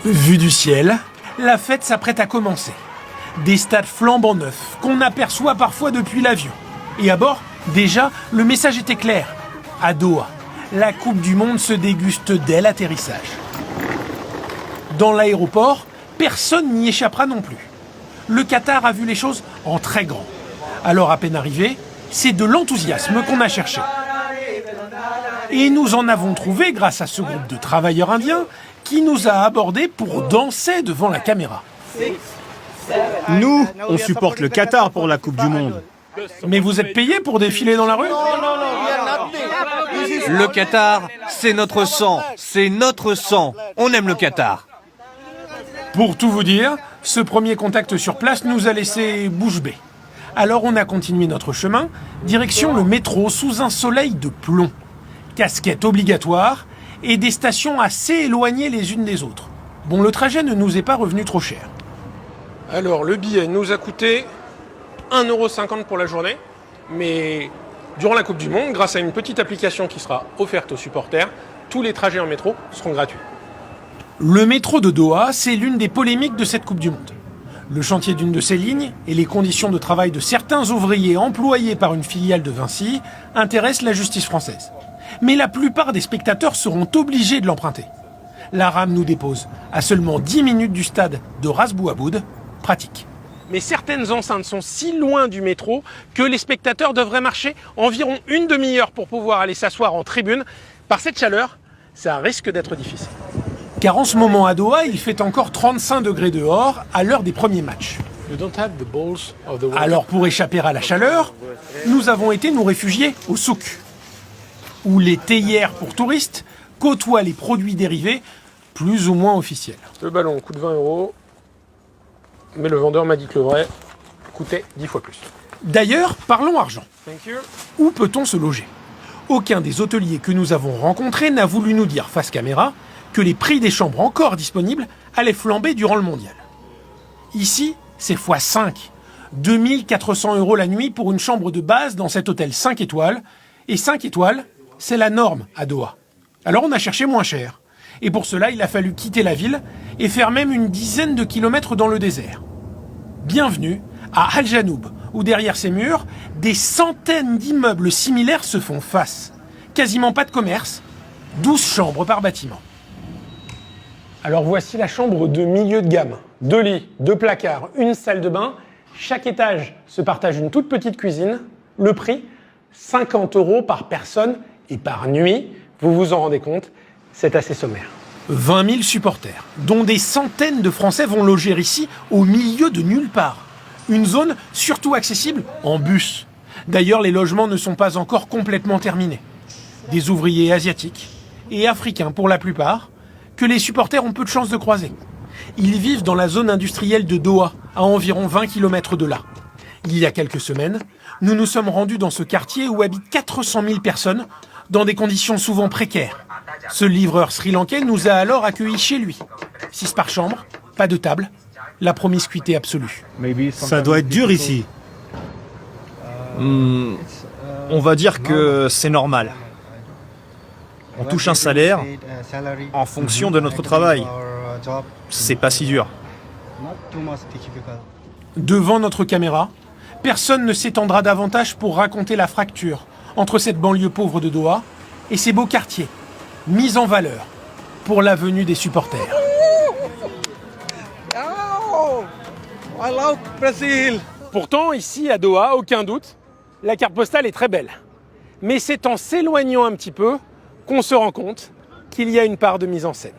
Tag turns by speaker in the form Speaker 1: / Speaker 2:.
Speaker 1: Vue du ciel, la fête s'apprête à commencer. Des stades flambant neufs qu'on aperçoit parfois depuis l'avion. Et à bord, déjà, le message était clair. À Doha, la Coupe du Monde se déguste dès l'atterrissage. Dans l'aéroport, personne n'y échappera non plus. Le Qatar a vu les choses en très grand. Alors à peine arrivé, c'est de l'enthousiasme qu'on a cherché. Et nous en avons trouvé grâce à ce groupe de travailleurs indiens qui nous a abordés pour danser devant la caméra.
Speaker 2: Nous, on supporte le Qatar pour la Coupe du Monde.
Speaker 1: Mais vous êtes payés pour défiler dans la rue ?
Speaker 3: Le Qatar, c'est notre sang. C'est notre sang. On aime le Qatar.
Speaker 1: Pour tout vous dire, ce premier contact sur place nous a laissé bouche bée. Alors on a continué notre chemin, direction le métro sous un soleil de plomb. Casquette obligatoire et des stations assez éloignées les unes des autres. Bon, le trajet ne nous est pas revenu trop cher. Alors le billet nous a coûté 1,50 € pour la journée, mais durant la Coupe du Monde, grâce à une petite application qui sera offerte aux supporters, tous les trajets en métro seront gratuits. Le métro de Doha, c'est l'une des polémiques de cette Coupe du Monde. Le chantier d'une de ces lignes et les conditions de travail de certains ouvriers employés par une filiale de Vinci intéressent la justice française. Mais la plupart des spectateurs seront obligés de l'emprunter. La rame nous dépose à seulement 10 minutes du stade de Ras Bouaboud, pratique. Mais certaines enceintes sont si loin du métro que les spectateurs devraient marcher environ une demi-heure pour pouvoir aller s'asseoir en tribune. Par cette chaleur, ça risque d'être difficile. Car en ce moment à Doha, il fait encore 35 degrés dehors à l'heure des premiers matchs. Alors pour échapper à la chaleur, nous avons été nous réfugier au souk, où les théières pour touristes côtoient les produits dérivés plus ou moins officiels. Le ballon coûte 20 €, mais le vendeur m'a dit que le vrai coûtait 10 fois plus. D'ailleurs, parlons argent. Où peut-on se loger ? Aucun des hôteliers que nous avons rencontrés n'a voulu nous dire face caméra que les prix des chambres encore disponibles allaient flamber durant le mondial. Ici, c'est x5. 2 400 € la nuit pour une chambre de base dans cet hôtel 5 étoiles. Et 5 étoiles, c'est la norme à Doha. Alors on a cherché moins cher. Et pour cela, il a fallu quitter la ville et faire même une dizaine de kilomètres dans le désert. Bienvenue à Al Janoub, où derrière ces murs, des centaines d'immeubles similaires se font face. Quasiment pas de commerce, 12 chambres par bâtiment. Alors voici la chambre de milieu de gamme. 2 lits, 2 placards, une salle de bain. Chaque étage se partage une toute petite cuisine. Le prix, 50 € par personne et par nuit. Vous vous en rendez compte, c'est assez sommaire. 20 000 supporters, dont des centaines de Français vont loger ici au milieu de nulle part. Une zone surtout accessible en bus. D'ailleurs, les logements ne sont pas encore complètement terminés. Des ouvriers asiatiques et africains pour la plupart, que les supporters ont peu de chances de croiser. Ils vivent dans la zone industrielle de Doha, à environ 20 km de là. Il y a quelques semaines, nous nous sommes rendus dans ce quartier où habitent 400 000 personnes, dans des conditions souvent précaires. Ce livreur sri-lankais nous a alors accueillis chez lui. 6 par chambre, pas de table, la promiscuité absolue.
Speaker 2: Ça doit être dur ici. On va dire que c'est normal. On touche un salaire en fonction de notre travail. C'est pas si dur.
Speaker 1: Devant notre caméra, personne ne s'étendra davantage pour raconter la fracture entre cette banlieue pauvre de Doha et ces beaux quartiers, mis en valeur pour la venue des supporters. Pourtant, ici à Doha, aucun doute, la carte postale est très belle. Mais c'est en s'éloignant un petit peu qu'on se rend compte qu'il y a une part de mise en scène.